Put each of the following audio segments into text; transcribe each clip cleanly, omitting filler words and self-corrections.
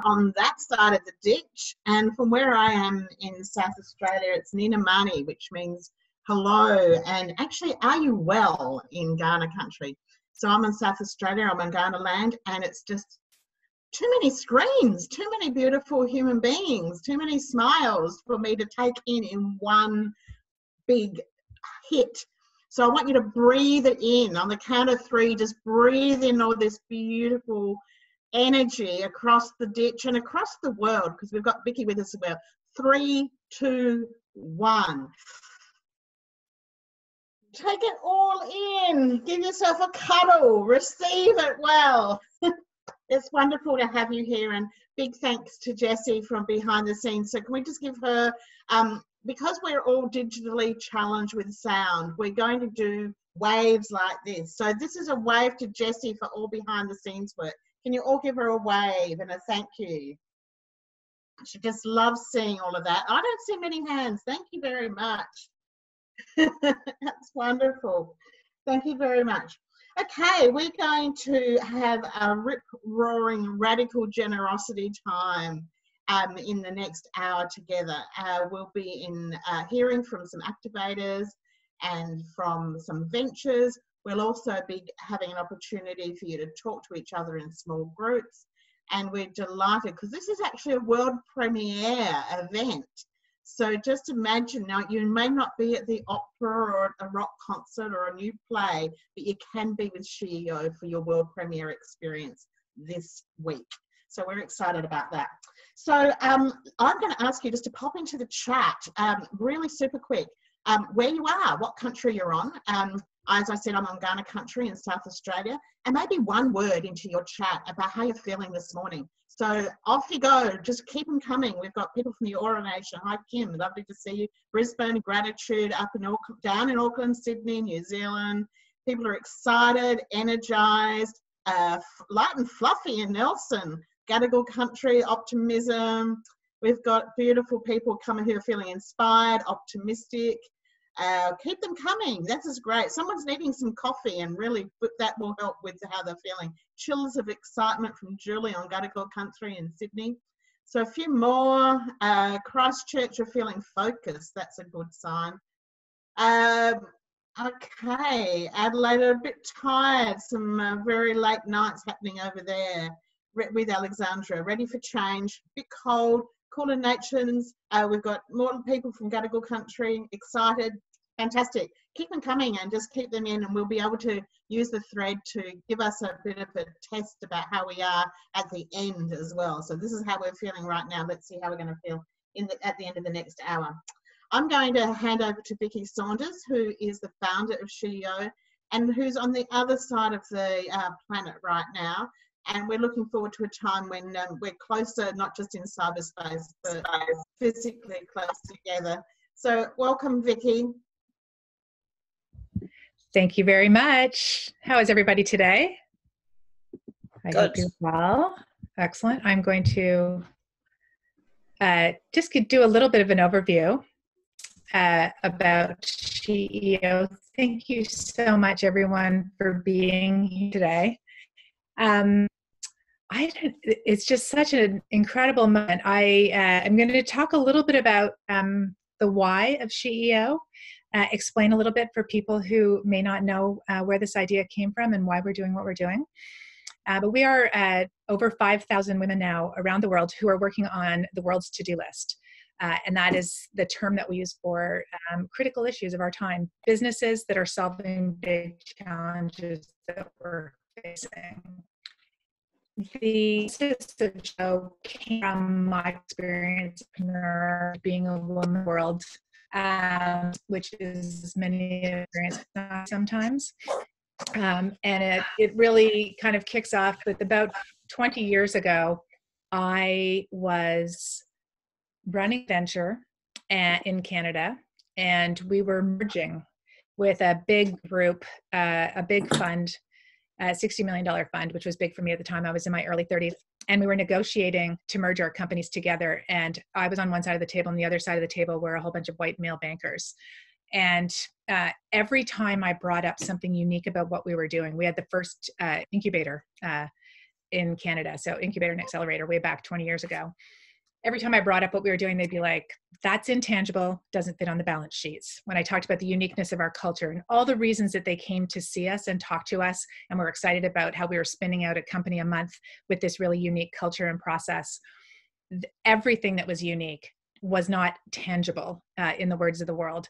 on that side of the ditch, and from where I am in South Australia, it's Nina Mani, which means hello, and actually, are you well in Ghana country? So I'm in South Australia, I'm in Ghana land, and it's just too many screens, too many beautiful human beings, too many smiles for me to take in one big hit. So I want you to breathe it in. On the count of 3, just breathe in all this beautiful energy across the ditch and across the world, because we've got Vicky with us as well. 3, 2, 1. Take it all in. Give yourself a cuddle. Receive it well. It's wonderful to have you here, and big thanks to Jessie from behind the scenes. So can we just give her, because we're all digitally challenged with sound, we're going to do waves like this. So this is a wave to Jessie for all behind the scenes work. Can you all give her a wave and a thank you? She just loves seeing all of that. I don't see many hands. Thank you very much. That's wonderful. Thank you very much. Okay, we're going to have a rip-roaring radical generosity time in the next hour together. We'll be hearing from some activators and from some ventures. We'll also be having an opportunity for you to talk to each other in small groups. And we're delighted because this is actually a world premiere event. So just imagine, now you may not be at the opera or a rock concert or a new play, but you can be with SheEO for your world premiere experience this week. So we're excited about that. So I'm going to ask you just to pop into the chat really super quick where you are, what country you're on. As I said, I'm on Ghana country in South Australia, and maybe one word into your chat about how you're feeling this morning. So off you go, just keep them coming. We've got people from the Eora Nation. Hi Kim, lovely to see you. Brisbane, gratitude, up in Auckland, down in Auckland, Sydney, New Zealand. People are excited, energized, light and fluffy in Nelson. Gadigal country, optimism. We've got beautiful people coming who are feeling inspired, optimistic. Keep them coming. That is great. Someone's needing some coffee, and really that will help with how they're feeling. Chills of excitement from Julie on Gadigal country in Sydney. So a few more. Christchurch are feeling focused. That's a good sign. Okay, Adelaide are a bit tired. Some very late nights happening over there with Alexandra. Ready for change. A bit cold. Cooler nations. We've got more people from Gadigal country. Excited. Fantastic. Keep them coming and just keep them in, and we'll be able to use the thread to give us a bit of a test about how we are at the end as well. So this is how we're feeling right now. Let's see how we're going to feel at the end of the next hour. I'm going to hand over to Vicky Saunders, who is the founder of SheEO and who's on the other side of the planet right now. And we're looking forward to a time when we're closer, not just in cyberspace, but physically close together. So welcome, Vicky. Thank you very much. How is everybody today? I Good. hope you're well. Excellent. I'm going to just do a little bit of an overview about SheEO. Thank you so much, everyone, for being here today. It's just such an incredible moment. I'm going to talk a little bit about the why of SheEO, explain a little bit for people who may not know where this idea came from and why we're doing what we're doing. But we are over 5,000 women now around the world who are working on the world's to-do list. And that is the term that we use for critical issues of our time. Businesses that are solving big challenges that we're facing. The system show came from my experience being a woman in the world, which is many experiences sometimes. And it really kind of kicks off with about 20 years ago, I was running a venture in Canada, and we were merging with a big group, a big fund, a $60 million fund, which was big for me at the time. I was in my early 30s, and we were negotiating to merge our companies together. And I was on one side of the table, and the other side of the table were a whole bunch of white male bankers. And every time I brought up something unique about what we were doing, we had the first incubator in Canada. So incubator and accelerator way back 20 years ago. Every time I brought up what we were doing, they'd be like, that's intangible, doesn't fit on the balance sheets. When I talked about the uniqueness of our culture and all the reasons that they came to see us and talk to us, and were excited about how we were spinning out a company a month with this really unique culture and process, everything that was unique was not tangible, in the words of the world.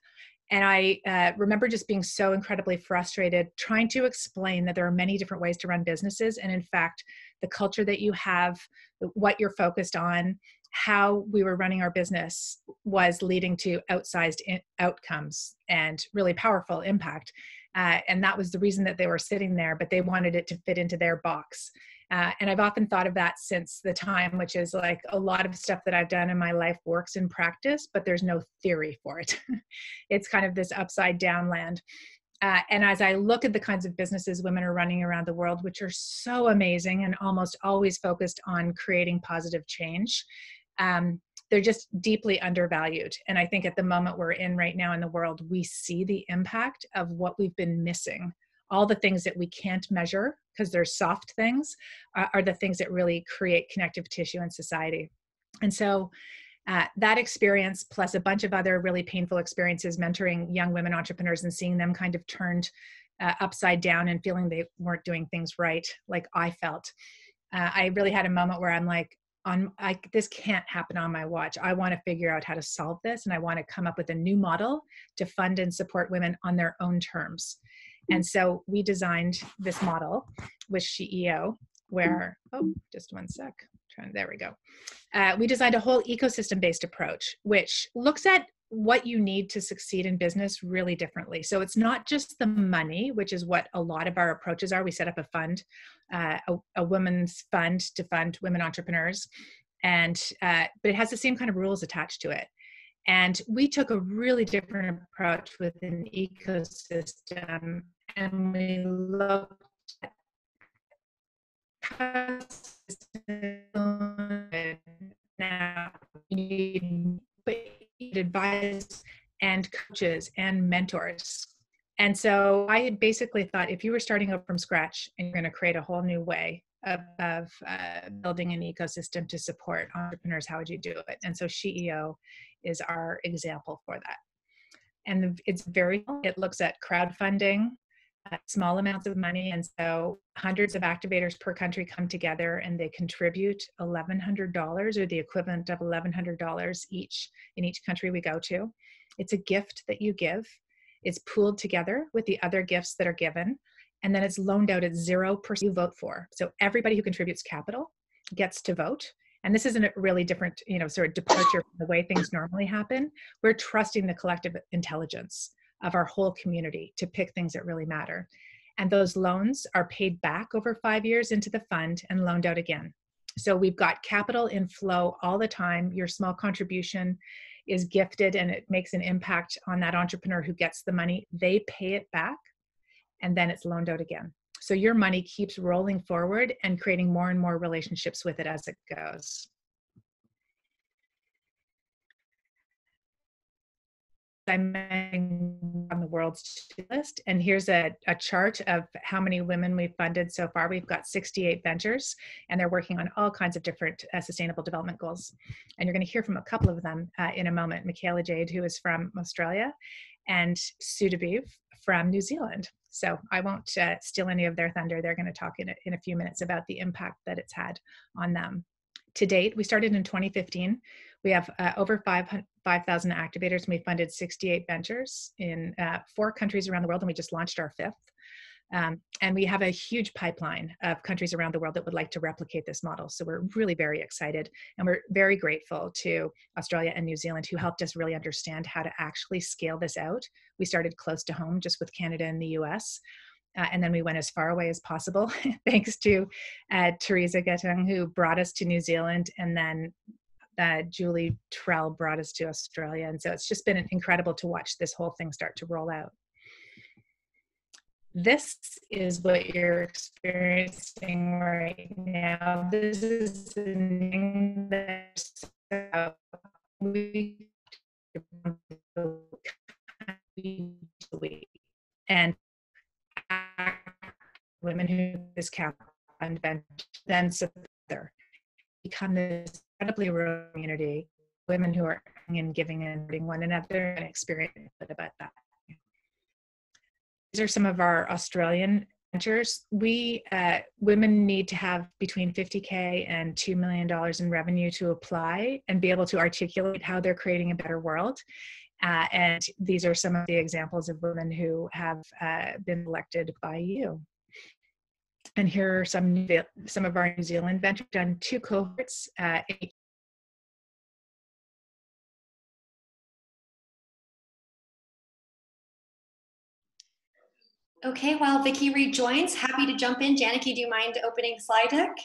And I remember just being so incredibly frustrated, trying to explain that there are many different ways to run businesses. And in fact, the culture that you have, what you're focused on, how we were running our business was leading to outsized outcomes and really powerful impact. And that was the reason that they were sitting there, but they wanted it to fit into their box. And I've often thought of that since the time, which is like a lot of stuff that I've done in my life works in practice, but there's no theory for it. It's kind of this upside down land. And as I look at the kinds of businesses women are running around the world, which are so amazing and almost always focused on creating positive change, they're just deeply undervalued. And I think at the moment we're in right now in the world, we see the impact of what we've been missing. All the things that we can't measure because they're soft things are the things that really create connective tissue in society. And so that experience, plus a bunch of other really painful experiences mentoring young women entrepreneurs and seeing them kind of turned upside down and feeling they weren't doing things right, like I felt. I really had a moment where I'm like, this can't happen on my watch. I want to figure out how to solve this, and I want to come up with a new model to fund and support women on their own terms. And so we designed this model with SheEO, where, oh, just one sec. There we go. We designed a whole ecosystem-based approach, which looks at what you need to succeed in business really differently. So it's not just the money, which is what a lot of our approaches are. We set up a fund, a women's fund to fund women entrepreneurs, and but it has the same kind of rules attached to it. And we took a really different approach with an ecosystem, and we looked at now you need advice and coaches and mentors. And so I had basically thought, if you were starting up from scratch and you're going to create a whole new way of building an ecosystem to support entrepreneurs, how would you do it? And so SheEO is our example for that. And it looks at crowdfunding, small amounts of money. And so hundreds of activators per country come together and they contribute $1,100 or the equivalent of $1,100 each in each country we go to. It's a gift that you give. It's pooled together with the other gifts that are given. And then it's loaned out at 0% you vote for. So everybody who contributes capital gets to vote. And this isn't a really different, sort of departure from the way things normally happen. We're trusting the collective intelligence of our whole community to pick things that really matter. And those loans are paid back over 5 years into the fund and loaned out again. So we've got capital in flow all the time. Your small contribution is gifted and it makes an impact on that entrepreneur who gets the money. They pay it back and then it's loaned out again. So your money keeps rolling forward and creating more and more relationships with it as it goes. I'm on the world's list, and here's a chart of how many women we've funded so far. We've got 68 ventures, and they're working on all kinds of different sustainable development goals. And you're going to hear from a couple of them in a moment. Michaela Jade, who is from Australia, and Sudabiv from New Zealand. So I won't steal any of their thunder. They're going to talk in a few minutes about the impact that it's had on them. To date, we started in 2015. We have over 5,000 activators, and we funded 68 ventures in 4 countries around the world, and we just launched our 5th. And we have a huge pipeline of countries around the world that would like to replicate this model. So we're really very excited, and we're very grateful to Australia and New Zealand, who helped us really understand how to actually scale this out. We started close to home, just with Canada and the US. And then we went as far away as possible, thanks to Teresa Gettung, who brought us to New Zealand, and then Julie Trell brought us to Australia. And so it's just been incredible to watch this whole thing start to roll out. This is what you're experiencing right now. This is the thing that and women who this cap and then together become this incredibly rural community, women who are giving and supporting one another, and experience a bit about that. These are some of our Australian ventures. Women need to have between $50K and $2 million in revenue to apply and be able to articulate how they're creating a better world. And these are some of the examples of women who have been elected by you. And here are some of our New Zealand ventures, done 2 cohorts. Okay, while Vicky rejoins, happy to jump in. Janaki, do you mind opening slide deck?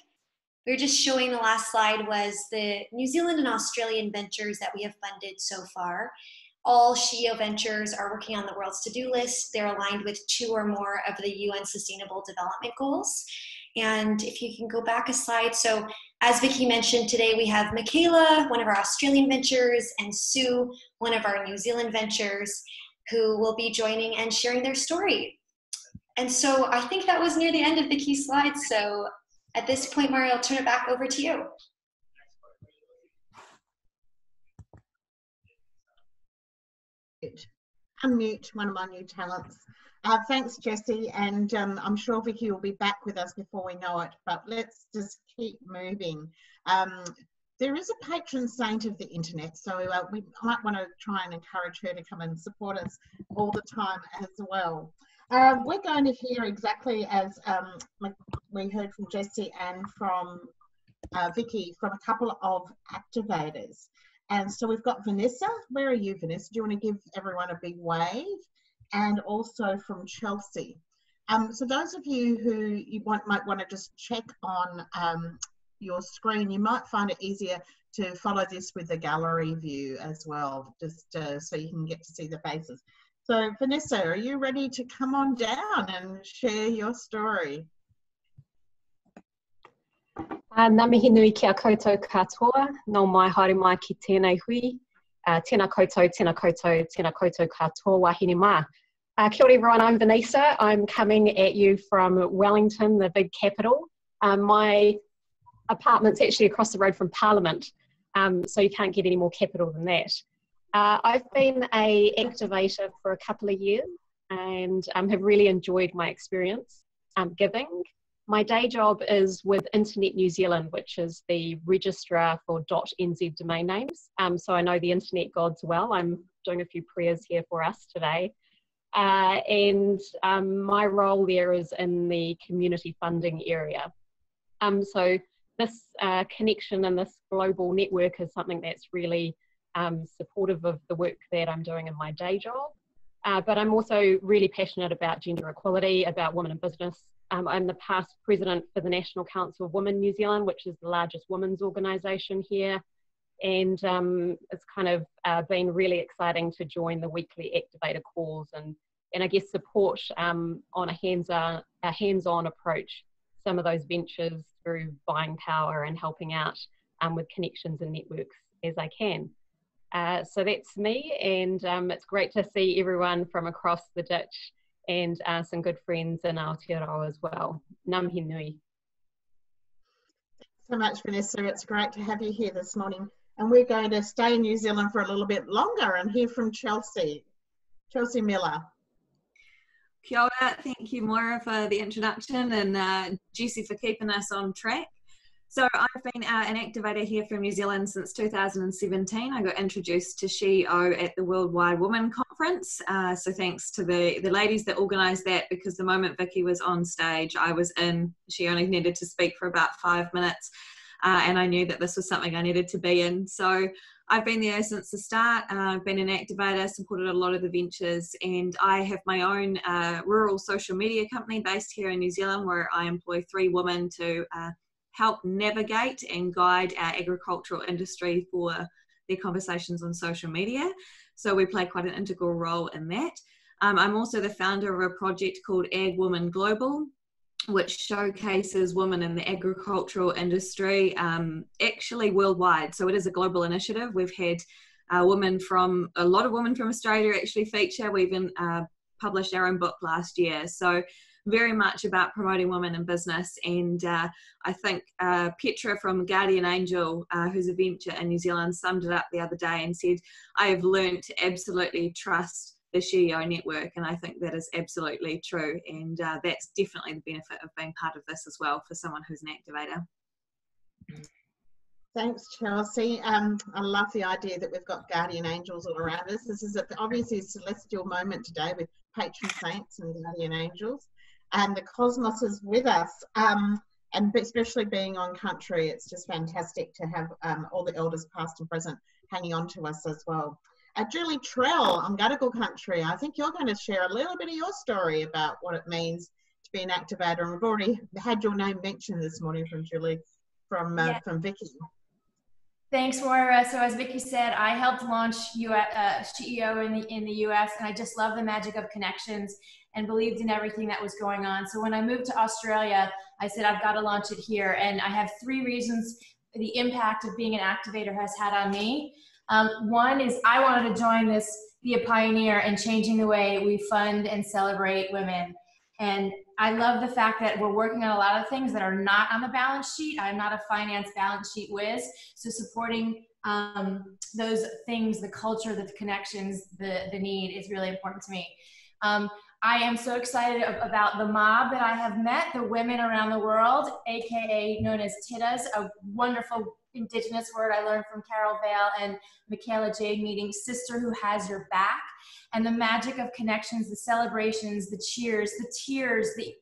We were just showing, the last slide was the New Zealand and Australian ventures that we have funded so far. All SheEO ventures are working on the world's to-do list. They're aligned with 2 or more of the UN Sustainable Development Goals. And if you can go back a slide. So as Vicky mentioned, today we have Michaela, one of our Australian ventures, and Sue, one of our New Zealand ventures, who will be joining and sharing their story. And so I think that was near the end of the key slides. So at this point, Mario, I'll turn it back over to you. Unmute one of my new talents. Thanks, Jessie, and I'm sure Vicky will be back with us before we know it, but let's just keep moving. There is a patron saint of the internet, so we might want to try and encourage her to come and support us all the time as well. We're going to hear exactly as we heard from Jessie and from Vicky, from a couple of activators. And so we've got Vanessa. Where are you, Vanessa? Do you want to give everyone a big wave? And also from Chelsea. So those of you who might want to just check on your screen, you might find it easier to follow this with the gallery view as well, just so you can get to see the faces. So Vanessa, are you ready to come on down and share your story? Ngā mihi nui kia koutou katoa, no mai haere mai ki tēnei hui. Tēnā koutou, tēnā koutou, tēnā koutou katoa wahine mā. Kia ora everyone, I'm Vanessa. I'm coming at you from Wellington, the big capital. My apartment's actually across the road from Parliament, so you can't get any more capital than that. I've been an activator for a couple of years and have really enjoyed my experience giving. My day job is with Internet New Zealand, which is the registrar for .nz domain names. So I know the internet gods well. I'm doing a few prayers here for us today. And my role there is in the community funding area. So this connection and this global network is something that's really supportive of the work that I'm doing in my day job. But I'm also really passionate about gender equality, about women in business. I'm the past president for the National Council of Women New Zealand, which is the largest women's organisation here. And it's kind of been really exciting to join the weekly activator calls and I guess support on a hands-on approach some of those ventures through buying power and helping out with connections and networks as I can. So that's me, and it's great to see everyone from across the ditch and some good friends in Aotearoa as well. Ngā mihi nui. Thanks so much, Vanessa. It's great to have you here this morning. And we're going to stay in New Zealand for a little bit longer and hear from Chelsea. Chelsea Miller. Kia ora, thank you Moira for the introduction and Jessie for keeping us on track. So I've been an activator here from New Zealand since 2017. I got introduced to SheEO at the Worldwide Women Conference. So thanks to the ladies that organised that, because the moment Vicky was on stage, I was in. She only needed to speak for about 5 minutes. And I knew that this was something I needed to be in. So I've been there since the start. I've been an activator, supported a lot of the ventures, and I have my own rural social media company based here in New Zealand where I employ 3 women to help navigate and guide our agricultural industry for their conversations on social media. So we play quite an integral role in that. I'm also the founder of a project called Ag Women Global, which showcases women in the agricultural industry actually worldwide. So it is a global initiative. We've had a lot of women from Australia actually feature. We even published our own book last year. So very much about promoting women in business. And I think Petra from Guardian Angel, who's a venture in New Zealand, summed it up the other day and said, I have learned to absolutely trust the SheEO network, and I think that is absolutely true, and that's definitely the benefit of being part of this as well for someone who's an activator. Thanks, Chelsea. I love the idea that we've got guardian angels all around us. This is obviously a celestial moment today with patron saints and guardian angels, and the cosmos is with us. And especially being on country, it's just fantastic to have all the elders past and present hanging on to us as well. Julie Trell on Gadigal country, I think you're going to share a little bit of your story about what it means to be an activator, and we've already had your name mentioned this morning from Julie, from Vicky. Thanks, Moira. So as Vicky said, I helped launch SheEO in the US, and I just love the magic of connections and believed in everything that was going on. So when I moved to Australia, I said, I've got to launch it here. And I have 3 reasons the impact of being an activator has had on me. One is I wanted to join this, be a pioneer in changing the way we fund and celebrate women. And I love the fact that we're working on a lot of things that are not on the balance sheet. I'm not a finance balance sheet whiz. So supporting those things, the culture, the connections, the need is really important to me. I am so excited about the mob that I have met, the women around the world, AKA known as Tittas, a wonderful Indigenous word I learned from Carol Vale and Michaela Jade, meeting sister who has your back, and the magic of connections, the celebrations, the cheers, the tears, the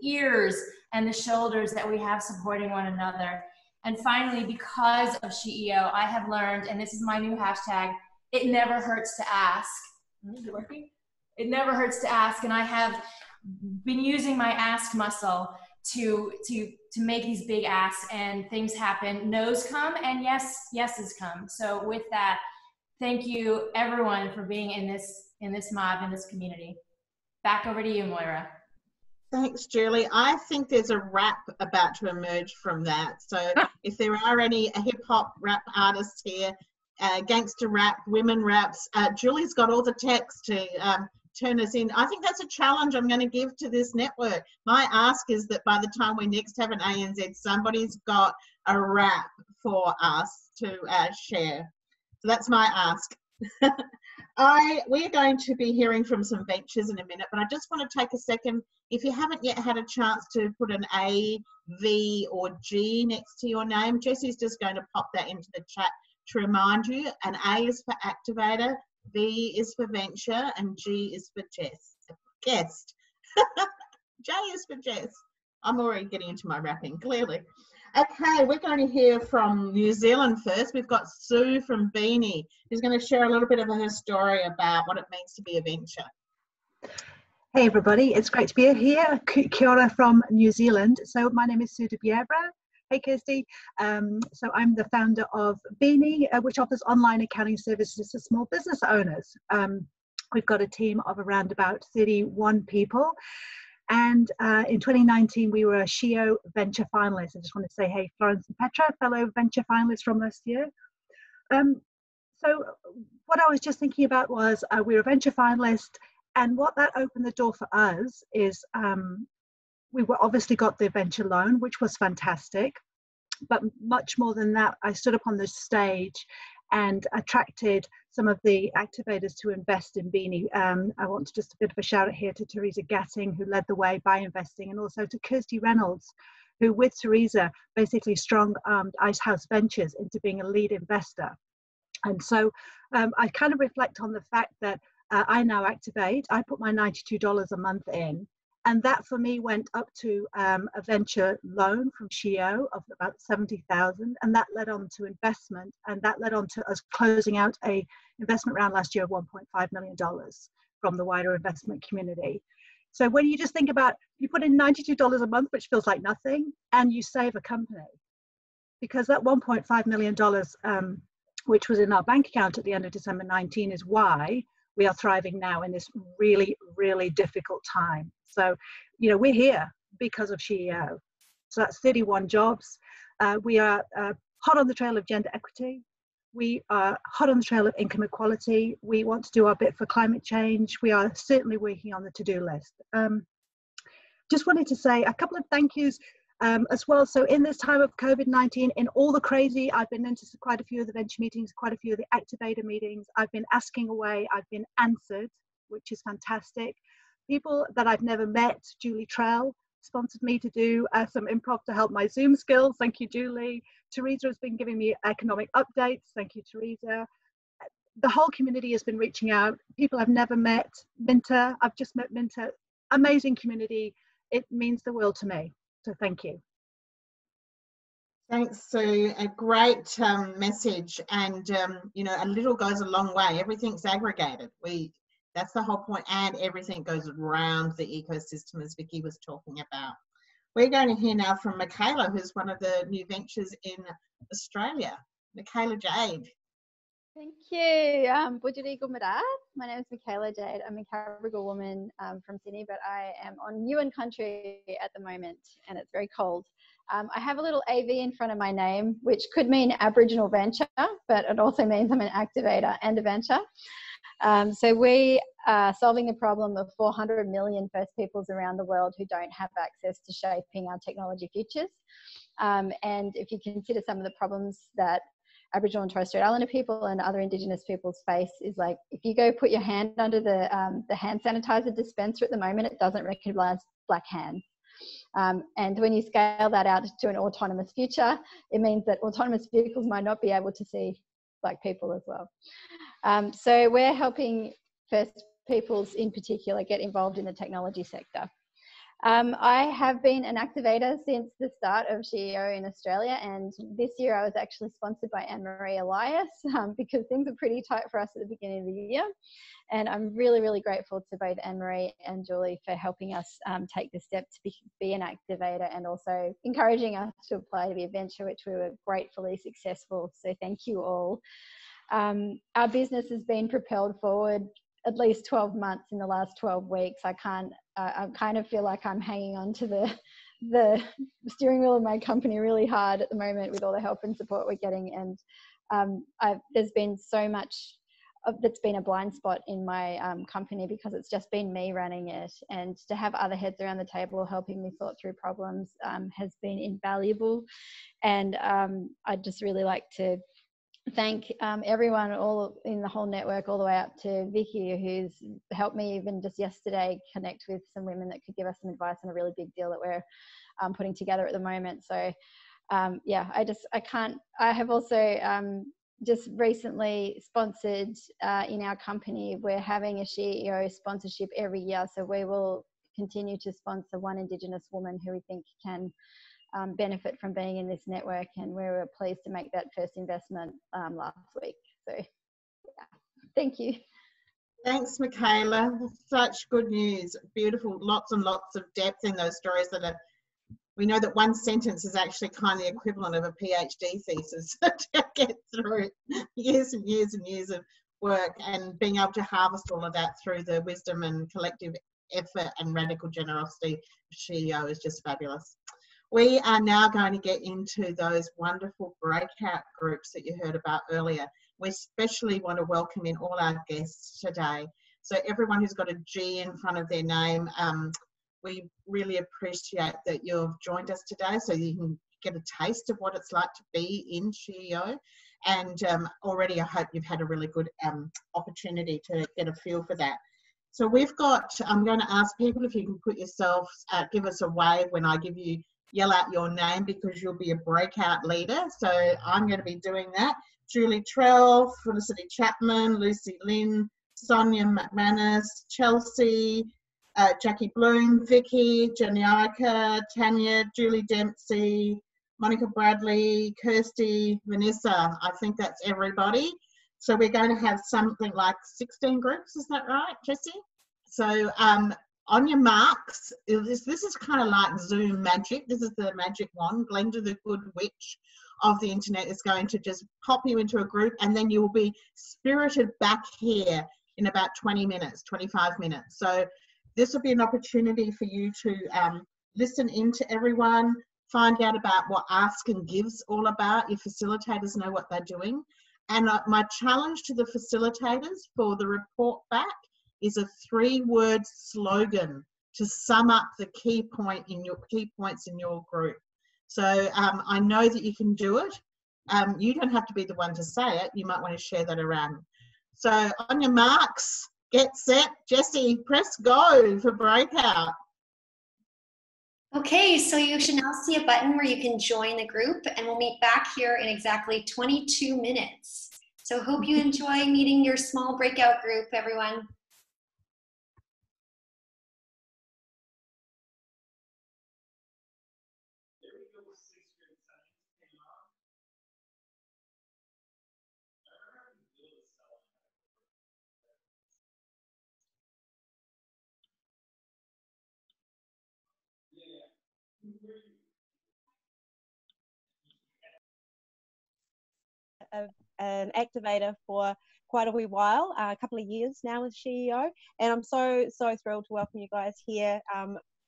ears, and the shoulders that we have supporting one another. And finally, because of SheEO, I have learned, and this is my new hashtag, it never hurts to ask. Is it working? It never hurts to ask, and I have been using my ask muscle to make these big asks, and things happen. No's come and yeses come. So with that, thank you everyone for being in this mob, in this community. Back over to you, Moira. Thanks, Julie. I think there's a rap about to emerge from that. So if there are any hip hop rap artists here, gangster rap, women raps, Julie's got all the text to turn us in. I think that's a challenge I'm going to give to this network. My ask is that by the time we next have an ANZ, somebody's got a rap for us to share. So that's my ask. We're going to be hearing from some ventures in a minute, but I just want to take a second. If you haven't yet had a chance to put an A, V, or G next to your name, Jessie's just going to pop that into the chat to remind you. An A is for activator, V is for venture, and G is for guest. J is for Jess. I'm already getting into my rapping, clearly. Okay, we're going to hear from New Zealand first. We've got Sue from Beanie, who's going to share a little bit of her story about what it means to be a venture. Hey everybody, it's great to be here. Kia ora from New Zealand. So my name is Sue de Biebra. Hey Kirsty. So I'm the founder of Beanie, which offers online accounting services to small business owners. We've got a team of around about 31 people. And in 2019, we were a SheEO Venture finalists. I just want to say, hey, Florence and Petra, fellow Venture finalists from last year. So what I was just thinking about was we were a Venture finalist, and what that opened the door for us is we were obviously got the venture loan, which was fantastic. But much more than that, I stood up on the stage and attracted some of the activators to invest in Beanie. I want to just a bit of a shout out here to Teresa Gatting, who led the way by investing, and also to Kirsty Reynolds, who with Teresa basically strong-armed Icehouse Ventures into being a lead investor. And so I kind of reflect on the fact that I now activate. I put my $92 a month in, and that for me went up to a venture loan from SheEO of about 70,000, and that led on to investment, and that led on to us closing out a investment round last year of $1.5 million from the wider investment community. So when you just think about, you put in $92 a month, which feels like nothing, and you save a company, because that $1.5 million, which was in our bank account at the end of December 19, is why we are thriving now in this really, really difficult time. So, you know, we're here because of SheEO. So that's 31 jobs. We are hot on the trail of gender equity. We are hot on the trail of income equality. We want to do our bit for climate change. We are certainly working on the to-do list. just wanted to say a couple of thank yous as well. So in this time of COVID-19, in all the crazy, I've been into quite a few of the venture meetings, quite a few of the activator meetings. I've been asking away, I've been answered, which is fantastic. People that I've never met, Julie Trell sponsored me to do some improv to help my Zoom skills. Thank you, Julie. Teresa has been giving me economic updates. Thank you, Teresa. The whole community has been reaching out. People I've never met. Minter, I've just met Minter. Amazing community. It means the world to me. So thank you. Thanks, Sue. A great message, and you know, a little goes a long way. Everything's aggregated. That's the whole point, and everything goes around the ecosystem, as Vicky was talking about. We're going to hear now from Michaela, who's one of the new ventures in Australia. Michaela Jade. Thank you. Bujari Gumarat. My name is Michaela Jade. I'm a Cabral woman from Sydney, but I am on Yuin country at the moment, and it's very cold. I have a little AV in front of my name, which could mean Aboriginal Venture, but it also means I'm an activator and a venture. So we are solving the problem of 400 million First Peoples around the world who don't have access to shaping our technology futures. And if you consider some of the problems that Aboriginal and Torres Strait Islander people and other Indigenous peoples face, is like, if you go put your hand under the hand sanitizer dispenser at the moment, it doesn't recognise black hands. And when you scale that out to an autonomous future, it means that autonomous vehicles might not be able to see black people as well. So we're helping First Peoples in particular get involved in the technology sector. I have been an activator since the start of SheEO in Australia, and this year I was actually sponsored by Anne-Marie Elias because things were pretty tight for us at the beginning of the year. And I'm really, really grateful to both Anne-Marie and Julie for helping us take the step to be an activator, and also encouraging us to apply to be a venture, which we were gratefully successful. So thank you all. Our business has been propelled forward at least 12 months in the last 12 weeks. I kind of feel like I'm hanging on to the steering wheel of my company really hard at the moment with all the help and support we're getting. And there's been so much that's been a blind spot in my company because it's just been me running it. And to have other heads around the table helping me sort through problems has been invaluable. And I'd just really like to thank everyone all in the whole network, all the way up to Vicky, who's helped me even just yesterday connect with some women that could give us some advice on a really big deal that we're putting together at the moment. So yeah, I have also just recently sponsored in our company, we're having a SheEO sponsorship every year. So we will continue to sponsor one Indigenous woman who we think can benefit from being in this network, and we were pleased to make that first investment last week. So yeah, thank you. Thanks, Michaela. Such good news. Beautiful. Lots and lots of depth in those stories that are, we know that one sentence is actually kind of the equivalent of a PhD thesis to get through years and years and years of work, and being able to harvest all of that through the wisdom and collective effort and radical generosity of SheEO is just fabulous. We are now going to get into those wonderful breakout groups that you heard about earlier. We especially want to welcome in all our guests today. So everyone who's got a G in front of their name, we really appreciate that you've joined us today, so you can get a taste of what it's like to be in SheEO. And already I hope you've had a really good opportunity to get a feel for that. So we've got, I'm going to ask people if you can put yourselves, give us a wave when I give you, yell out your name, because you'll be a breakout leader. So I'm going to be doing that. Julie Trell, Felicity Chapman, Lucy Lynn, Sonia McManus, Chelsea, Jackie Bloom, Vicky, Janiaka, Tanya, Julie Dempsey, Monica Bradley, Kirsty, Vanessa. I think that's everybody. So we're going to have something like 16 groups, is that right, Jessie? So on your marks, this is kind of like Zoom magic. This is the magic wand. Glenda, the good witch of the internet, is going to just pop you into a group, and then you will be spirited back here in about 20 minutes, 25 minutes. So this will be an opportunity for you to listen into everyone, find out about what Ask and Give's all about. Your facilitators know what they're doing. And my challenge to the facilitators for the report back is a 3-word slogan to sum up the key points in your group. So I know that you can do it. You don't have to be the one to say it. You might want to share that around. So on your marks, get set. Jessie, press go for breakout. Okay, so you should now see a button where you can join the group, and we'll meet back here in exactly 22 minutes. So hope you enjoy meeting your small breakout group, everyone. An activator for quite a wee while, a couple of years now with SheEO, and I'm so thrilled to welcome you guys here.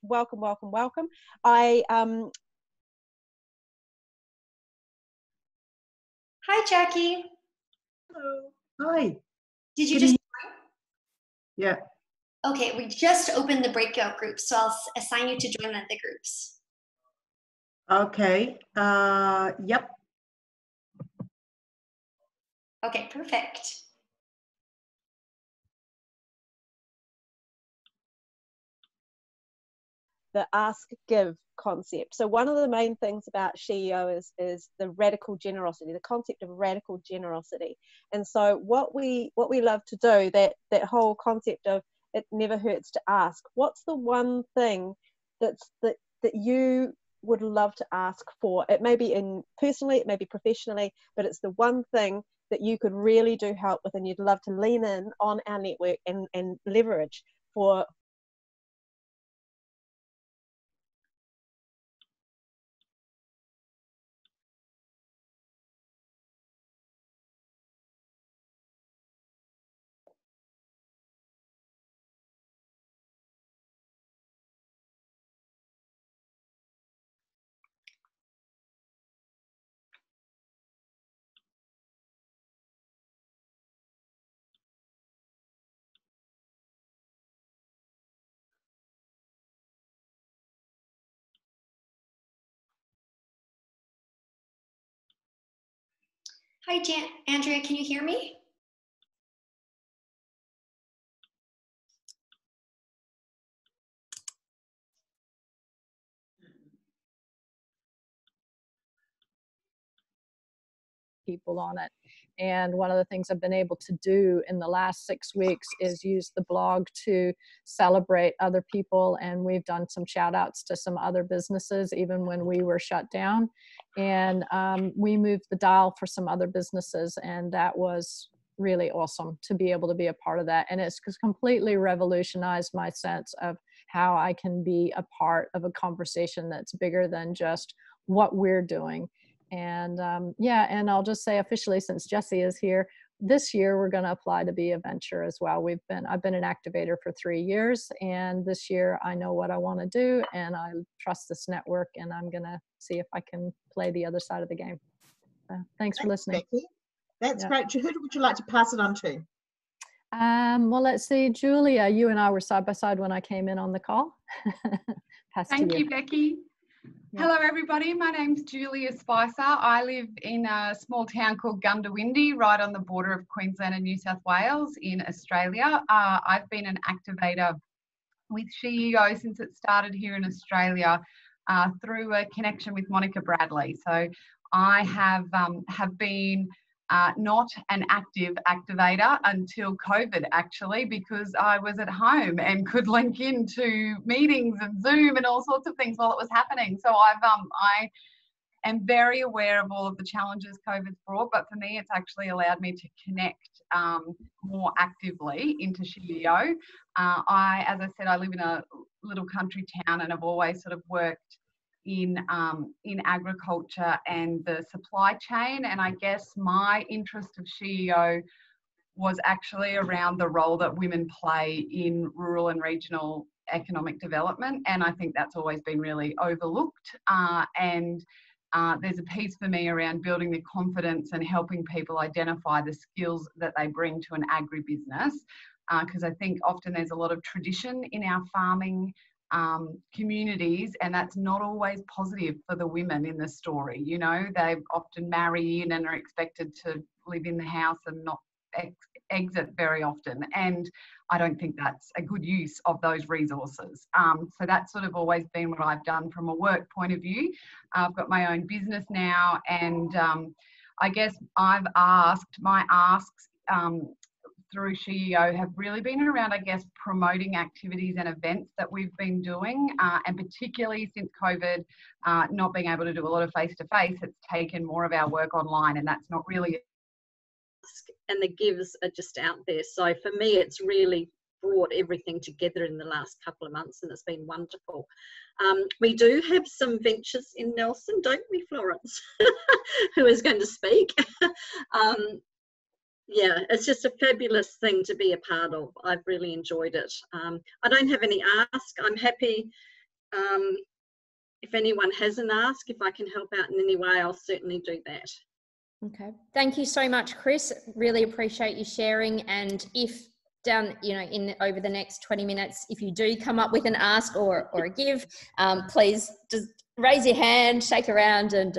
Welcome, welcome, welcome. Hi, Jackie. Hello. Hi. Did you just? Yeah. Okay, we just opened the breakout group, so I'll assign you to join one of the groups. Okay. Yep. Okay, perfect. The ask give concept. So one of the main things about SheEO is the radical generosity, the concept of radical generosity. And so what we love to do, that whole concept of it never hurts to ask. What's the one thing that you would love to ask for? It may be personally, it may be professionally, but it's the one thing that you could really do help with, and you'd love to lean in on our network and leverage for. Hi, Andrea, can you hear me? People on it. And one of the things I've been able to do in the last 6 weeks is use the blog to celebrate other people. And we've done some shout outs to some other businesses, even when we were shut down. And we moved the dial for some other businesses. And that was really awesome to be able to be a part of that. And it's completely revolutionized my sense of how I can be a part of a conversation that's bigger than just what we're doing. And yeah, and I'll just say officially, since Jessie is here, this year we're going to apply to be a venture as well. I've been an activator for 3 years, and this year I know what I want to do, and I trust this network, and I'm going to see if I can play the other side of the game. Thanks for listening. Becky. That's great. Who would you like to pass it on to? Well, let's see, Julia, you and I were side by side when I came in on the call. Thank you, Becky. Yeah. Hello, everybody. My name's Julia Spicer. I live in a small town called Gundawindi, right on the border of Queensland and New South Wales in Australia. I've been an activator with SheEO since it started here in Australia through a connection with Monica Bradley. So I have been not an active activator until COVID, actually, because I was at home and could link into meetings and Zoom and all sorts of things while it was happening. So I am very aware of all of the challenges COVID's brought, but for me, it's actually allowed me to connect more actively into SheEO. As I said, I live in a little country town, and I've always sort of worked in agriculture and the supply chain, and I guess my interest of SheEO was actually around the role that women play in rural and regional economic development, and I think that's always been really overlooked. There's a piece for me around building the confidence and helping people identify the skills that they bring to an agribusiness, because I think often there's a lot of tradition in our farming communities, and that's not always positive for the women in the story. You know, they often marry in and are expected to live in the house and not exit very often, and I don't think that's a good use of those resources. So that's sort of always been what I've done from a work point of view. I've got my own business now, and I guess my asks through SheEO have really been around, I guess, promoting activities and events that we've been doing, and particularly since COVID, not being able to do a lot of face-to-face, it's taken more of our work online, and that's not really. And the gives are just out there. So for me, it's really brought everything together in the last couple of months, and it's been wonderful. We do have some ventures in Nelson, don't we, Florence, who is going to speak? Yeah, it's just a fabulous thing to be a part of. I've really enjoyed it. I don't have any ask. I'm happy if anyone has an ask, if I can help out in any way, I'll certainly do that. Okay, thank you so much, Chris. Really appreciate you sharing. And if down, over the next 20 minutes, if you do come up with an ask or a give, please just raise your hand, shake around, and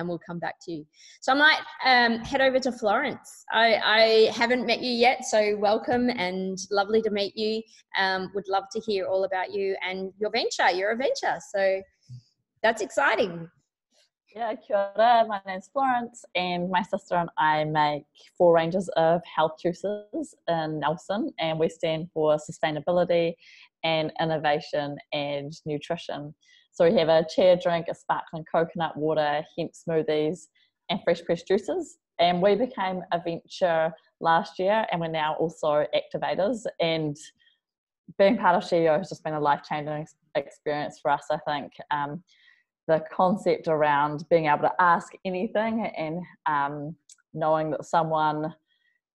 we'll come back to you. So I might head over to Florence. I haven't met you yet, so welcome and lovely to meet you. Would love to hear all about you and your venture. You're a venture, so that's exciting. Yeah, kia ora. My name's Florence, and my sister and I make 4 ranges of health juices in Nelson, and we stand for sustainability and innovation and nutrition. So we have a chia drink, a sparkling coconut water, hemp smoothies, and fresh pressed juices. And we became a venture last year, and we're now also activators. And being part of SheEO has just been a life-changing experience for us, I think. The concept around being able to ask anything and knowing that someone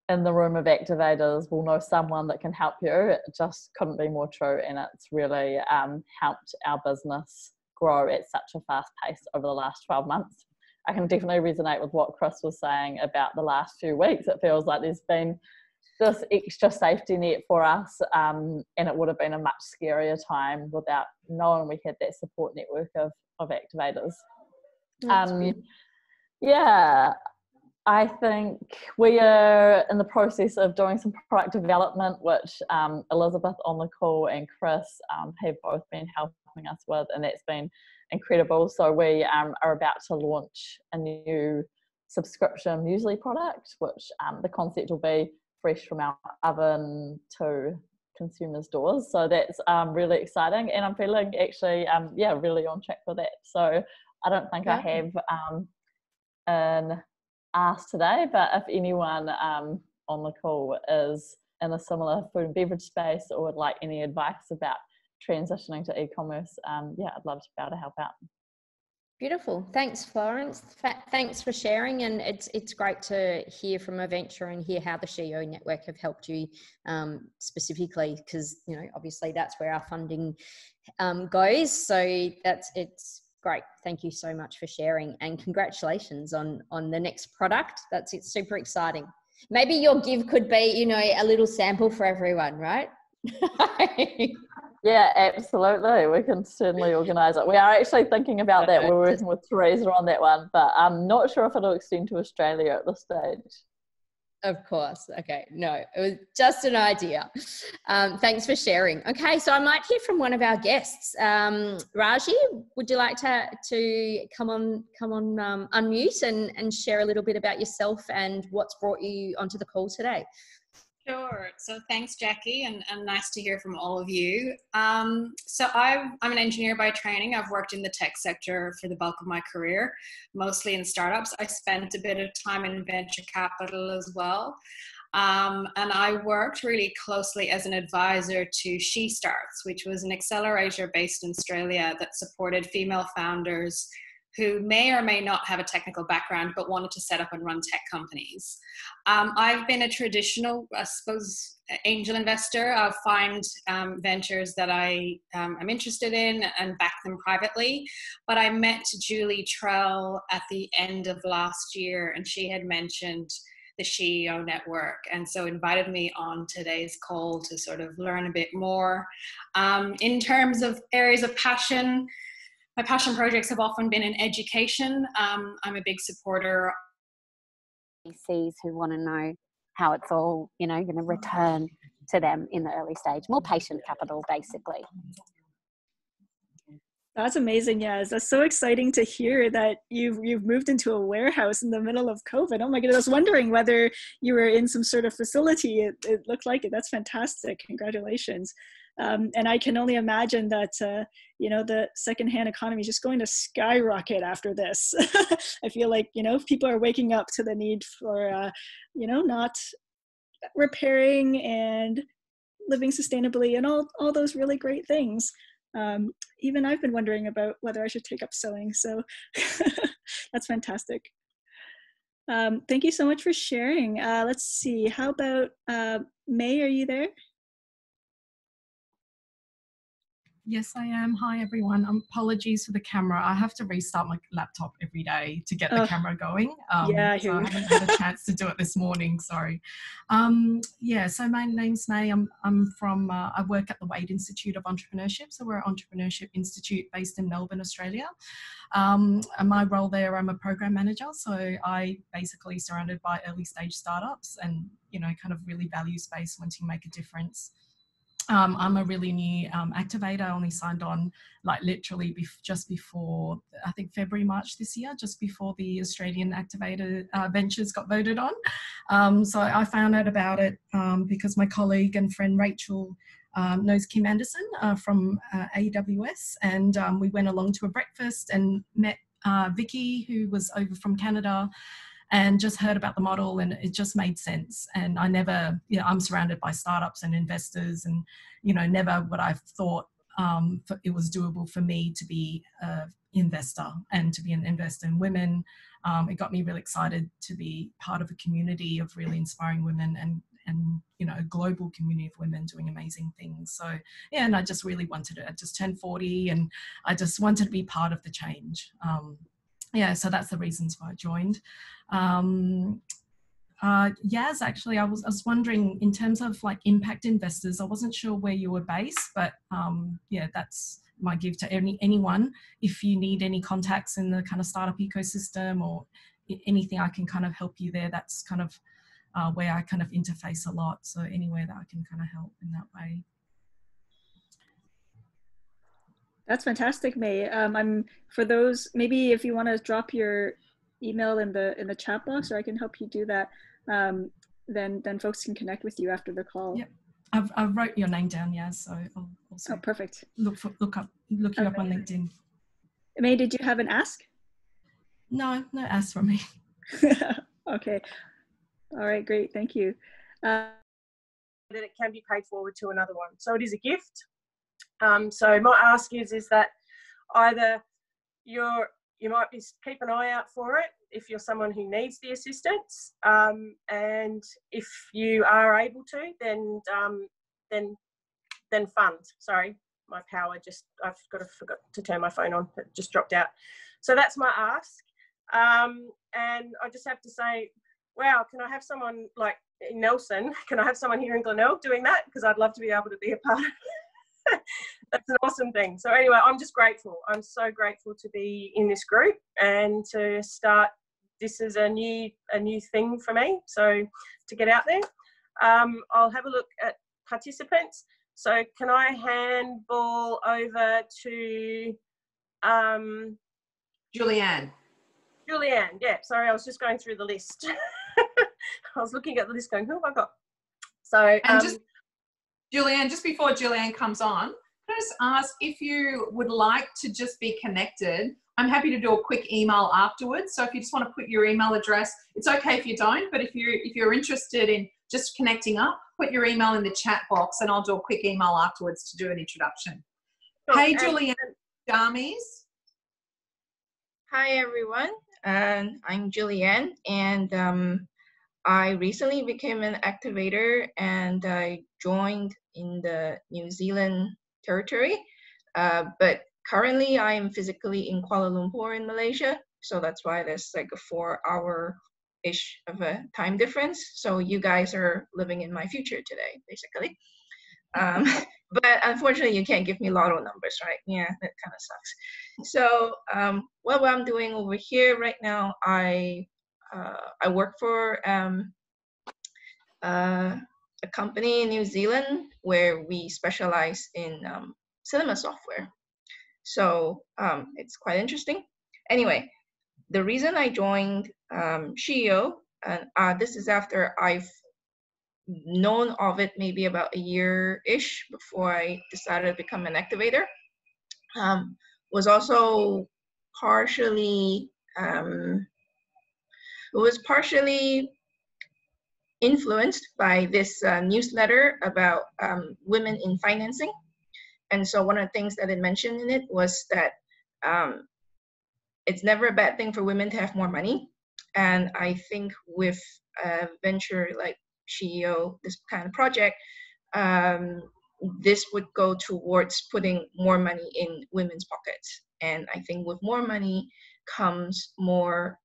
in the room of activators will know someone that can help you, it just couldn't be more true, and it's really helped our business grow at such a fast pace over the last 12 months. I can definitely resonate with what Chris was saying about the last few weeks. It feels like there's been this extra safety net for us, and it would have been a much scarier time without knowing we had that support network of activators. Yeah, I think we are in the process of doing some product development, which Elizabeth on the call and Chris have both been helping us with, and that's been incredible. So we are about to launch a new subscription muesli product, which the concept will be fresh from our oven to consumers' doors. So that's really exciting, and I'm feeling actually really on track for that. So I don't think I have an ask today, but if anyone on the call is in a similar food and beverage space or would like any advice about transitioning to e-commerce, I'd love to be able to help out. Beautiful. Thanks, Florence. Thanks for sharing, and it's great to hear from a venture and hear how the SheEO network have helped you specifically, because obviously that's where our funding goes. So it's great. Thank you so much for sharing, and congratulations on the next product. It's super exciting. Maybe your give could be a little sample for everyone, right? Yeah, absolutely. We can certainly organise it. We are actually thinking about that. We're working with Teresa on that one, but I'm not sure if it'll extend to Australia at this stage. Of course. Okay. No, it was just an idea. Thanks for sharing. Okay, so I might hear from one of our guests. Raji, would you like to come on unmute and share a little bit about yourself and what's brought you onto the call today? Sure. So thanks, Jackie, and nice to hear from all of you. So I'm an engineer by training. I've worked in the tech sector for the bulk of my career, mostly in startups. I spent a bit of time in venture capital as well. And I worked really closely as an advisor to SheStarts, which was an accelerator based in Australia that supported female founders who may or may not have a technical background but wanted to set up and run tech companies. I've been a traditional, I suppose, angel investor. I'll find ventures that I am interested in and back them privately. But I met Julie Trell at the end of last year, and she had mentioned the SheEO network, and so invited me on today's call to sort of learn a bit more. In terms of areas of passion, my passion projects have often been in education. I'm a big supporter. VCs who want to know how it's all, you know, going to return to them in the early stage. More patient capital, basically. That's amazing, Yaz. That's so exciting to hear that you've moved into a warehouse in the middle of COVID. Oh my goodness, I was wondering whether you were in some sort of facility. It looked like it. That's fantastic. Congratulations. And I can only imagine that, you know, the secondhand economy is just going to skyrocket after this. I feel like, you know, people are waking up to the need for, you know, not repairing and living sustainably and all those really great things. Even I've been wondering about whether I should take up sewing, so that's fantastic. Thank you so much for sharing. Let's see, how about May, are you there? Yes, I am. Hi, everyone. Apologies for the camera. I have to restart my laptop every day to get the camera going. Yeah, I so I hear you. haven't had a chance to do it this morning. Sorry. Yeah, so my name's May. I'm from, I work at the Wade Institute of Entrepreneurship. So we're an entrepreneurship institute based in Melbourne, Australia. And my role there, I'm a program manager. So I basically surrounded by early stage startups and, you know, kind of really value-based, wanting to make a difference. I'm a really new activator. I only signed on like literally just before, I think February, March this year, just before the Australian Activator Ventures got voted on. So I found out about it because my colleague and friend Rachel knows Kim Anderson from AWS, and we went along to a breakfast and met Vicky, who was over from Canada, and just heard about the model, and it just made sense. And I never, you know, I'm surrounded by startups and investors, and, you know, never would I have thought it was doable for me to be an investor and to be an investor in women. It got me really excited to be part of a community of really inspiring women and you know, a global community of women doing amazing things. So yeah, and I just really wanted it. I just turned 40 and I just wanted to be part of the change. Yeah, so that's the reasons why I joined. Yaz, actually, I was wondering, in terms of like impact investors, I wasn't sure where you were based, but yeah, that's my give to anyone. If you need any contacts in the kind of startup ecosystem or anything, I can kind of help you there. That's kind of where I kind of interface a lot. So anywhere that I can kind of help in that way. That's fantastic, May. I'm for those, maybe if you want to drop your email in the chat box, or I can help you do that. Then folks can connect with you after the call. Yep, I wrote your name down, yeah. So I'll also perfect. Look you up on LinkedIn. May, did you have an ask? No ask from me. Okay. All right, great. Thank you. That it can be paid forward to another one. So it is a gift. So my ask is that either you might be keep an eye out for it if you're someone who needs the assistance, and if you are able to, then fund. Sorry, my power I've forgot to turn my phone on. It just dropped out. So that's my ask, and I just have to say, wow, can I have someone like in Nelson? Can I have someone here in Glenelg doing that? Because I'd love to be able to be a part of it. That's an awesome thing. So anyway, I'm just grateful. I'm so grateful to be in this group and to start. This is a new thing for me. So to get out there, I'll have a look at participants. So can I handball over to Julianne? Julianne, yeah. Sorry, I was just going through the list. I was looking at the list going, who have I got? So and Julianne, just before Julianne comes on, can I just ask if you would like to just be connected? I'm happy to do a quick email afterwards. So if you just want to put your email address, it's okay if you don't, but if you're interested in just connecting up, put your email in the chat box and I'll do a quick email afterwards to do an introduction. Sure. Hey, Julianne Damies. Hi, everyone. I'm Julianne, and I recently became an activator, and I joined in the New Zealand territory, but currently I am physically in Kuala Lumpur in Malaysia, so that's why there's like a 4-hour ish of a time difference. So you guys are living in my future today, basically. But unfortunately, you can't give me lotto numbers, right? Yeah, that kind of sucks. So what I'm doing over here right now, I work for a company in New Zealand where we specialize in cinema software. So it's quite interesting. Anyway, the reason I joined SheEO, and this is after I've known of it maybe about a year-ish before I decided to become an activator, was also partially, it was partially influenced by this newsletter about women in financing. And so one of the things that it mentioned in it was that it's never a bad thing for women to have more money. And I think with a venture like SheEO, this kind of project, this would go towards putting more money in women's pockets. And I think with more money comes more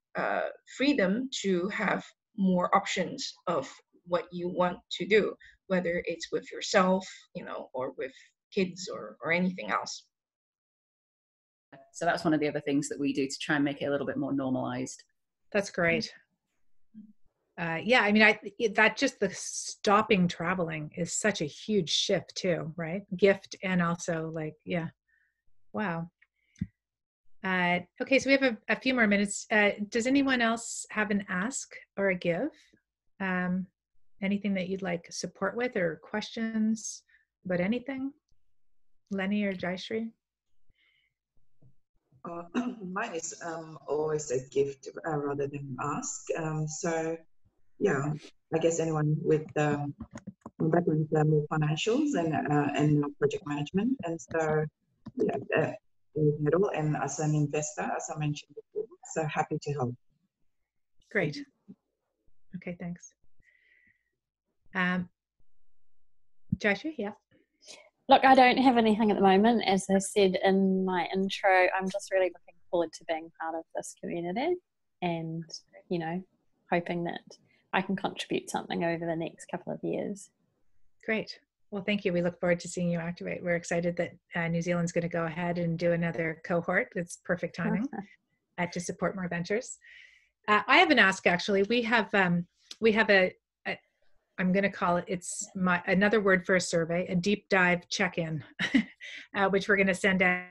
freedom to have more options of what you want to do, whether it's with yourself, you know, or with kids or anything else. So that's one of the other things that we do to try and make it a little bit more normalized. That's great. Yeah, I mean, that just the stopping traveling is such a huge shift too, right? Gift and also like, yeah. Wow. Okay, so we have a few more minutes. Does anyone else have an ask or a give? Anything that you'd like support with or questions about anything? Lenny or Jayashree? Mine is always a gift rather than ask. So yeah, I guess anyone with background more financials and project management, and so yeah, in the middle, and as an investor, as I mentioned before, so happy to help. Great. Okay, thanks. Joshua, yeah. Look, I don't have anything at the moment. As I said in my intro, I'm just really looking forward to being part of this community and, you know, hoping that I can contribute something over the next couple of years. Great. Well, thank you. We look forward to seeing you activate. We're excited that New Zealand's going to go ahead and do another cohort. It's perfect timing to support more ventures. I have an ask, actually. We have a I'm going to call it, it's another word for a survey, a deep dive check-in, which we're going to send out.